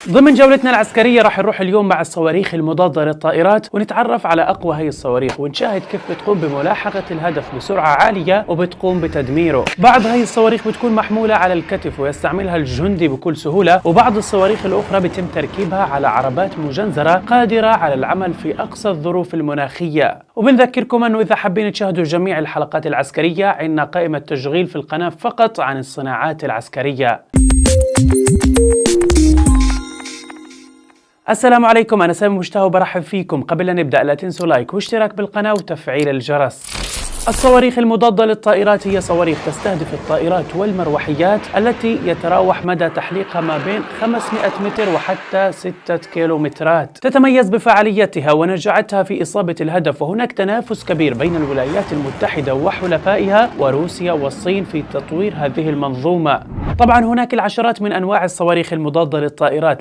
ضمن جولتنا العسكرية راح نروح اليوم مع الصواريخ المضادة للطائرات ونتعرف على أقوى هي الصواريخ ونشاهد كيف بتقوم بملاحقة الهدف بسرعة عالية وبتقوم بتدميره. بعض هي الصواريخ بتكون محمولة على الكتف ويستعملها الجندي بكل سهولة، وبعض الصواريخ الأخرى بيتم تركيبها على عربات مجنزرة قادرة على العمل في أقصى الظروف المناخية. وبنذكركم أنه إذا حابين تشاهدوا جميع الحلقات العسكرية عندنا قائمة تشغيل في القناة فقط عن الصناعات العسكرية. السلام عليكم، أنا سامي مشتاق وبرحب فيكم. قبل أن نبدأ لا تنسوا لايك واشتراك بالقناة وتفعيل الجرس. الصواريخ المضادة للطائرات هي صواريخ تستهدف الطائرات والمروحيات التي يتراوح مدى تحليقها ما بين 500 متر وحتى 6 كيلومترات. تتميز بفعاليتها ونجاعتها في إصابة الهدف، وهناك تنافس كبير بين الولايات المتحدة وحلفائها وروسيا والصين في تطوير هذه المنظومة. طبعا هناك العشرات من أنواع الصواريخ المضادة للطائرات،